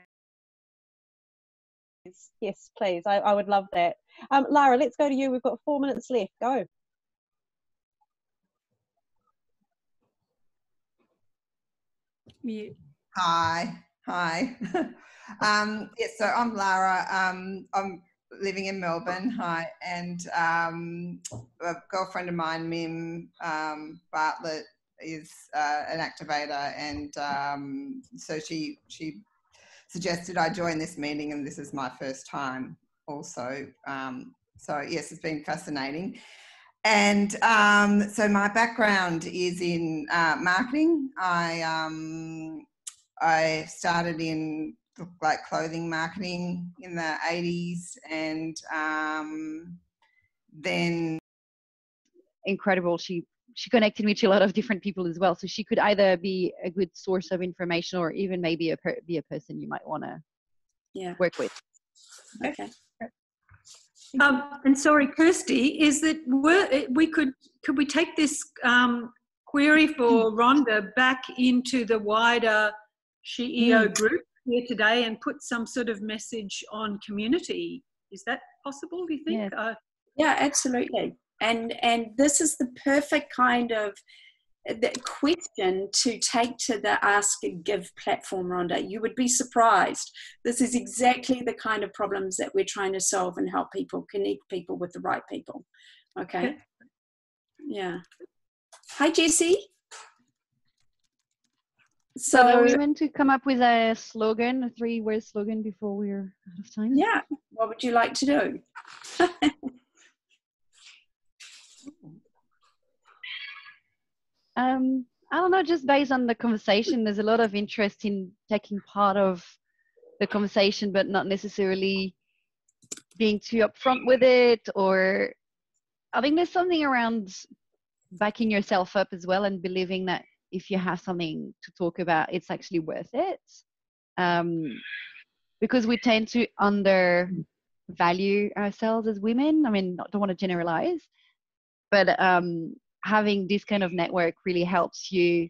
Yes, please. I would love that. Lara, let's go to you. We've got 4 minutes left. Go. Mute. Hi. Yes, so I'm Lara. I'm living in Melbourne. Hi, and a girlfriend of mine, Mim Bartlett, is an activator, and so she suggested I join this meeting, and this is my first time also. So yes, it's been fascinating. And so my background is in marketing. I started in like clothing marketing in the 80s, and then incredible. She connected me to a lot of different people as well, so she could either be a good source of information or even maybe be a person you might want to work with. Okay. And sorry, Kirsty, is that could we take this query for Rhonda back into the wider SheEO group here today and put some sort of message on community? Is that possible, do you think? Yeah, absolutely. And this is the perfect kind of the question to take to the Ask and Give platform, Rhonda. You would be surprised. This is exactly the kind of problems that we're trying to solve and help people, connect people with the right people. Okay. Yeah. Hi, Jessie. So we want to come up with a slogan, a 3-word slogan before we're out of time. Yeah. What would you like to do? I don't know, just based on the conversation, there's a lot of interest in taking part of the conversation, but not necessarily being too upfront with it, or I think there's something around backing yourself up as well, and believing that if you have something to talk about, it's actually worth it. Because we tend to undervalue ourselves as women. I mean, don't want to generalize, but having this kind of network really helps you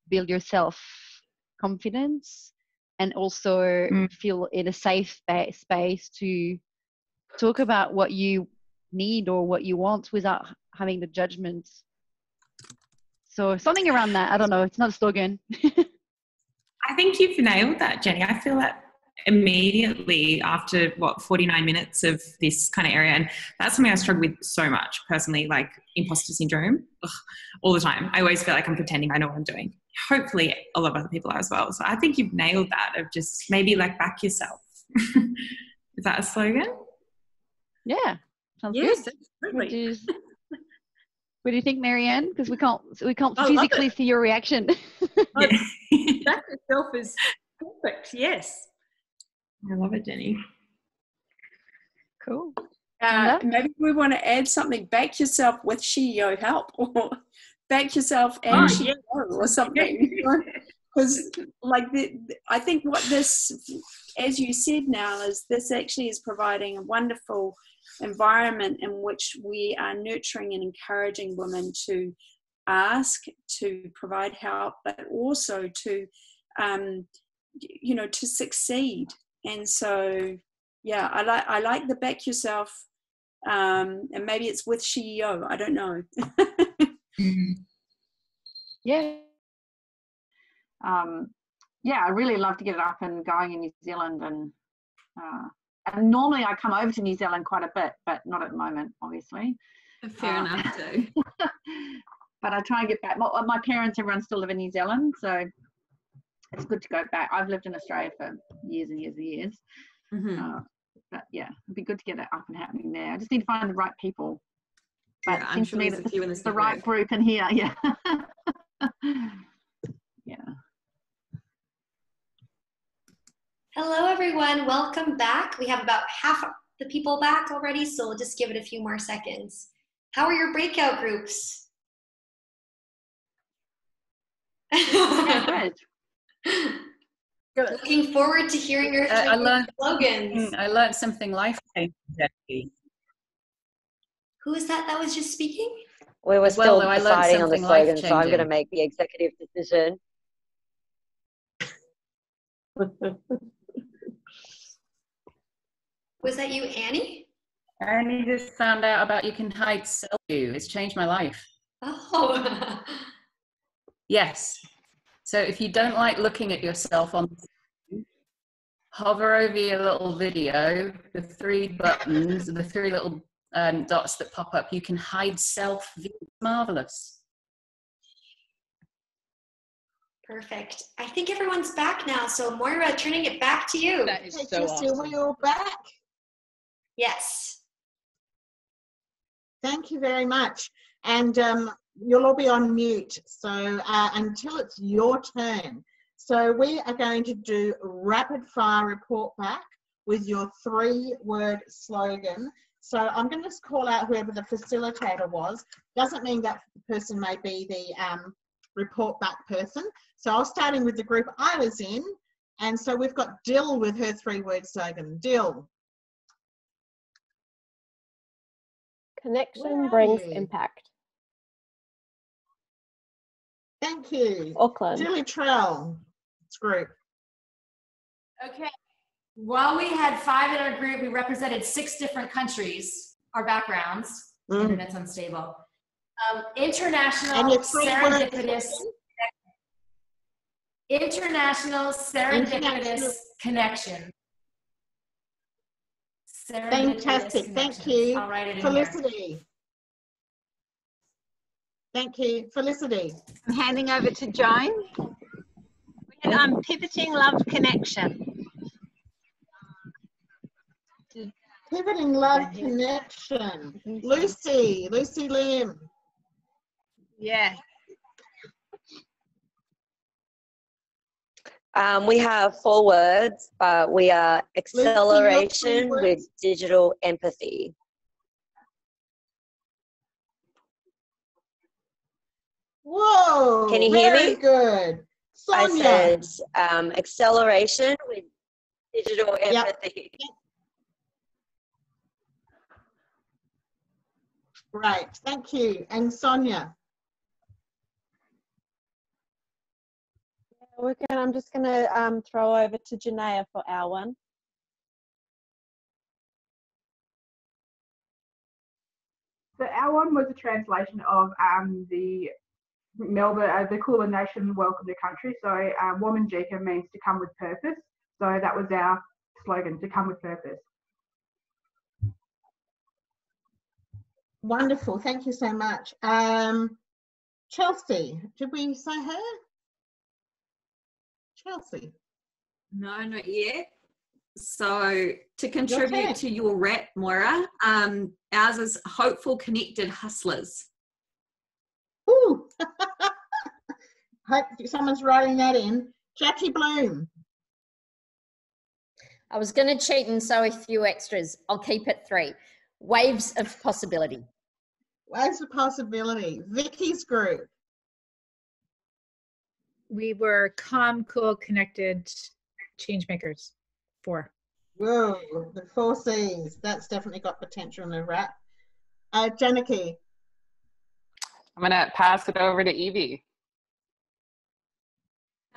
build your self-confidence and also feel in a safe space to talk about what you need or what you want without having the judgment. So something around that. I don't know. It's not a slogan. I think you've nailed that, Jenny. I feel that immediately after 49 minutes of this kind of area, and that's something I struggle with so much personally, like imposter syndrome. All the time. I always feel like I'm pretending I know what I'm doing. Hopefully a lot of other people are as well. So I think you've nailed that, of just maybe like back yourself. Is that a slogan? Yeah, sounds yes, good. absolutely. What do you think, Marianne? Because we can't I physically see your reaction. Back yourself is perfect. Yes. I love it, Jenny. Cool. Maybe we want to add something. Back yourself with SheEO help, or back yourself and SheEO or something. Because I think what this, as you said now, is this actually is providing a wonderful environment in which we are nurturing and encouraging women to ask, to provide help, but also to to succeed. And so I like the back yourself, and maybe it's with SheEO, I don't know. I really love to get it up and going in New Zealand, and normally I come over to New Zealand quite a bit, but not at the moment, obviously. Fair enough too. But I try and get back. My parents, everyone still live in New Zealand, so it's good to go back. I've lived in Australia for years and years and years. But yeah, it'd be good to get it up and happening there. I just need to find the right people. But it seems to me that it's the right group in here. Yeah. Hello, everyone. Welcome back. We have about half the people back already, so we'll just give it a few more seconds. How are your breakout groups? Good. Looking forward to hearing your slogans. I learned something life-changing, Jackie. Who is that was just speaking? We were still deciding on the slogan, so I'm going to make the executive decision. Was that you, Annie? Annie just found out about you can hide self-view. It's changed my life. Oh. Yes. So if you don't like looking at yourself on the screen, hover over your little video, the three buttons, the three little dots that pop up, you can hide self-view. Marvelous. Perfect. I think everyone's back now. So Moira, turning it back to you. That is so awesome. Are we all back? Yes. Thank you very much. And you'll all be on mute. So until it's your turn. So we are going to do rapid fire report back with your 3-word slogan. So I'm going to just call out whoever the facilitator was. Doesn't mean that person may be the report back person. So I was starting with the group I was in. And so we've got Dill with her 3-word slogan. Dill. Connection brings impact. Thank you. Auckland. Julie Trell, group. Okay. While we had 5 in our group, we represented 6 different countries, our backgrounds. Internet's unstable. International serendipitous connection. Fantastic. Thank you. I'll write it in Felicity. here. Thank you. Felicity. I'm handing over to Joan. Pivoting love connection. Pivoting love connection. Lucy Lim. Yeah. We have 4 words, but we are acceleration with digital empathy. Whoa! Can you hear very me? good. Sonia. I said acceleration with digital empathy. Yep. Right, thank you. And Sonia. I'm just going to throw over to Janaea for our one. So our one was a translation of the Melbourne, the Kulin Nation Welcome to Country. So Wominjeka means to come with purpose. So that was our slogan, to come with purpose. Wonderful, thank you so much. Chelsea, did we say her? Chelsea. No, not yet. So to contribute to your rap, Moira, ours is Hopeful Connected Hustlers. Ooh. Hope someone's writing that in. Jackie Bloom. I was going to cheat and sew a few extras. I'll keep it 3. Waves of Possibility. Waves of Possibility. Vicky's group. We were calm, cool, connected change makers. 4. Whoa, the 4 C's. That's definitely got potential in the rap. Janaki. I'm going to pass it over to Evie.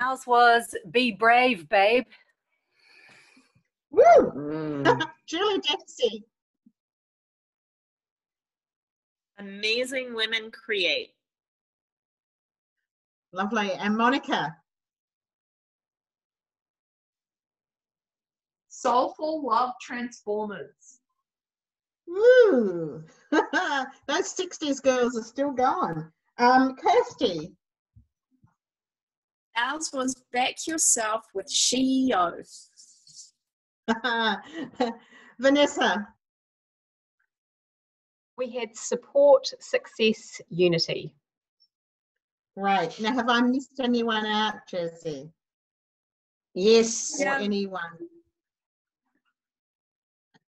Ours was Be Brave, Babe. Woo! Julie Dempsey. Amazing Women Create. Lovely. And Monica. Soulful Love Transformers. Woo! Those 60s girls are still going. Kirsty. Ours was Back Yourself with SheEO. Vanessa. We had Support, Success, Unity. Right. Now, have I missed anyone out, Jessie? Yes. Or anyone?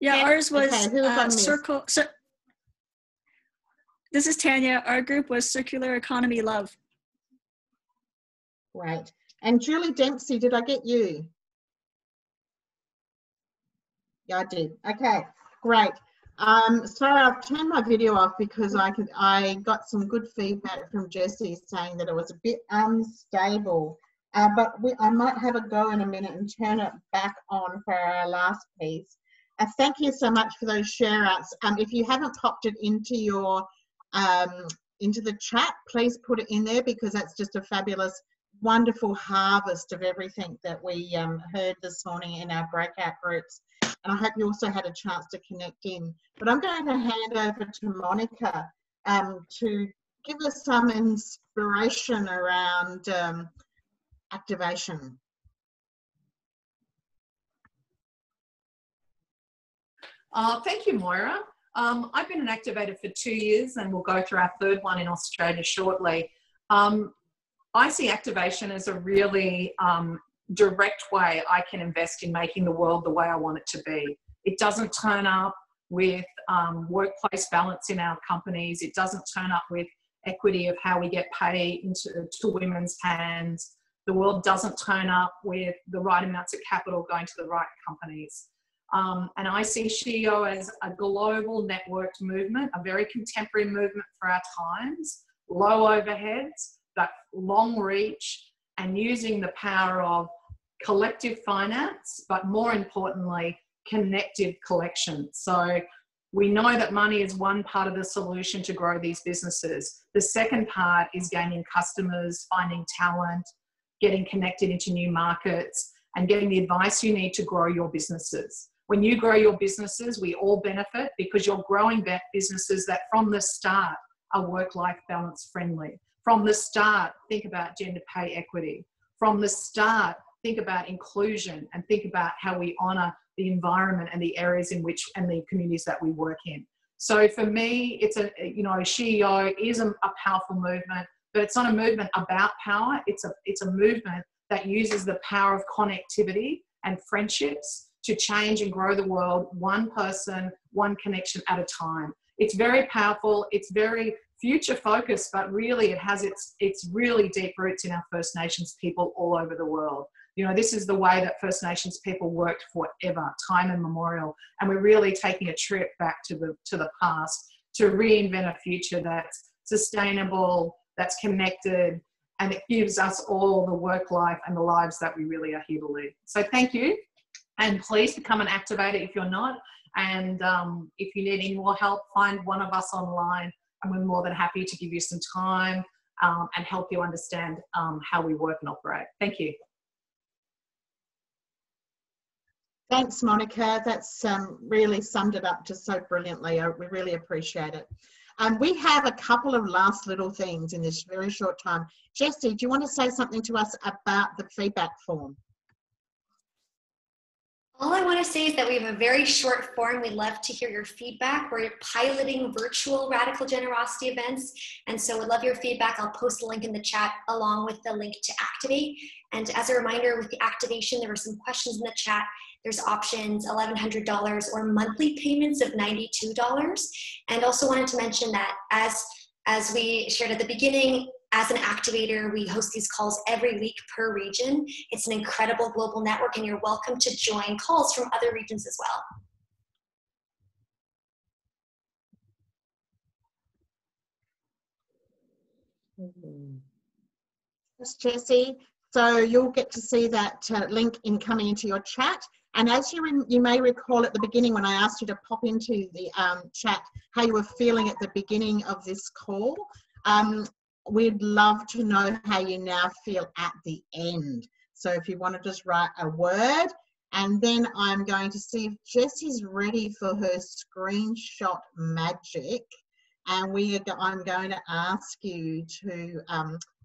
Yeah, ours was Okay, who have I missed? Circle. This is Tanya. Our group was Circular Economy Love. Right. And Julie Dempsey, did I get you? Yeah, I did. Okay, great. Sorry, I've turned my video off because I got some good feedback from Jessie saying that it was a bit unstable. But I might have a go in a minute and turn it back on for our last piece. Thank you so much for those share outs. If you haven't popped it into your into the chat, please put it in there because that's just a fabulous, wonderful harvest of everything that we heard this morning in our breakout groups. And I hope you also had a chance to connect in. But I'm going to hand over to Monica to give us some inspiration around activation. Thank you, Moira. I've been an activator for 2 years and we'll go through our 3rd one in Australia shortly. I see activation as a really direct way I can invest in making the world the way I want it to be. It doesn't turn up with workplace balance in our companies. It doesn't turn up with equity of how we get paid into women's hands. The world doesn't turn up with the right amounts of capital going to the right companies. And I see SheEO as a global networked movement, a very contemporary movement for our times, low overheads, but long reach, and using the power of collective finance, but more importantly, connective collection. So we know that money is one part of the solution to grow these businesses. The second part is gaining customers, finding talent, getting connected into new markets, and getting the advice you need to grow your businesses. When you grow your businesses, we all benefit because you're growing businesses that from the start are work-life balance friendly. From the start, think about gender pay equity. From the start, think about inclusion and think about how we honour the environment and the areas in which and the communities that we work in. So for me, it's SheEO is a powerful movement, but it's not a movement about power. It's a movement that uses the power of connectivity and friendships to change and grow the world, one person, one connection at a time. It's very powerful. It's very future focused, but really it has its really deep roots in our First Nations people all over the world. You know, this is the way that First Nations people worked forever, time immemorial, and we're really taking a trip back to the past to reinvent a future that's sustainable, that's connected, and it gives us all the work life and the lives that we really are here to lead. So thank you, and please become an activator if you're not. And if you need any more help, find one of us online, and we're more than happy to give you some time and help you understand how we work and operate. Thank you. Thanks, Monica. That's really summed it up just so brilliantly. We really appreciate it. We have a couple of last little things in this very short time. Jessie, do you want to say something to us about the feedback form? All I want to say is that we have a very short form. We'd love to hear your feedback. We're piloting virtual radical generosity events, and so we'd love your feedback. I'll post a link in the chat along with the link to activate. And as a reminder, with the activation, there were some questions in the chat. There's options $1,100 or monthly payments of $92. And also wanted to mention that as we shared at the beginning, as an activator, we host these calls every week per region. It's an incredible global network, and you're welcome to join calls from other regions as well. Yes, Jessie. So you'll get to see that link coming into your chat. And as you may recall at the beginning when I asked you to pop into the chat how you were feeling at the beginning of this call, we'd love to know how you now feel at the end. So if you want to just write a word, and then I'm going to see if Jessie's ready for her screenshot magic. And I'm going to ask you to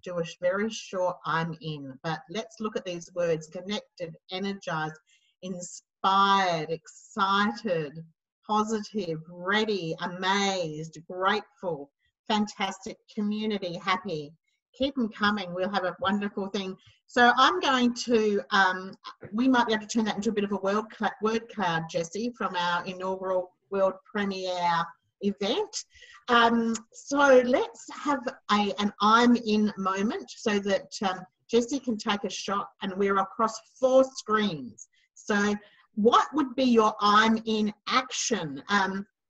do a very short I'm in. But let's look at these words: connected, energized, inspired, excited, positive, ready, amazed, grateful, fantastic, community, happy. Keep them coming. We'll have a wonderful thing. So I'm going to, we might be able to turn that into a bit of a word cloud, Jessie, from our inaugural world premiere event. So let's have an I'm in moment so that Jessie can take a shot, and we're across 4 screens. So what would be your I'm in action?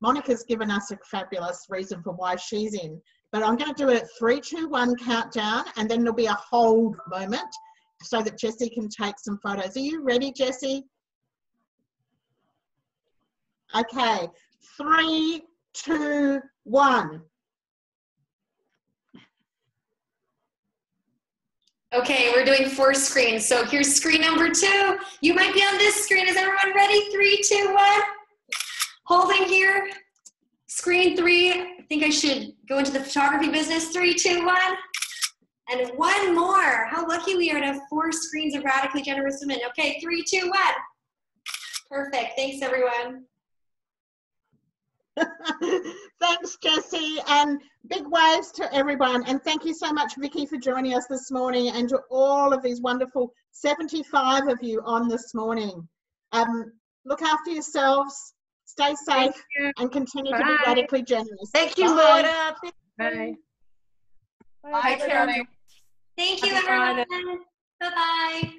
Monica's given us a fabulous reason for why she's in, but I'm going to do a 3, 2, 1 countdown, and then there'll be a hold moment so that Jessie can take some photos. Are you ready, Jessie? Okay, 3, 2, 1. Okay, we're doing 4 screens. So here's screen number 2. You might be on this screen. Is everyone ready? 3, 2, 1. Holding here. Screen 3. I think I should go into the photography business. 3, 2, 1. And 1 more. How lucky we are to have 4 screens of radically generous women. Okay, 3, 2, 1. Perfect. Thanks, everyone. Thanks, Jessie, and big waves to everyone. And thank you so much, Vicky, for joining us this morning, and to all of these wonderful 75 of you on this morning. Look after yourselves, stay safe, and continue to be radically generous. Thank you, Bye. Laura. Bye. Bye, everybody. Thank you, everyone. Bye-bye.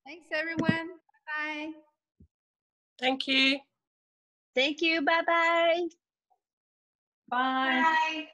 Thanks, everyone. Bye. Thank you. Thank you. Bye-bye. Bye. Bye.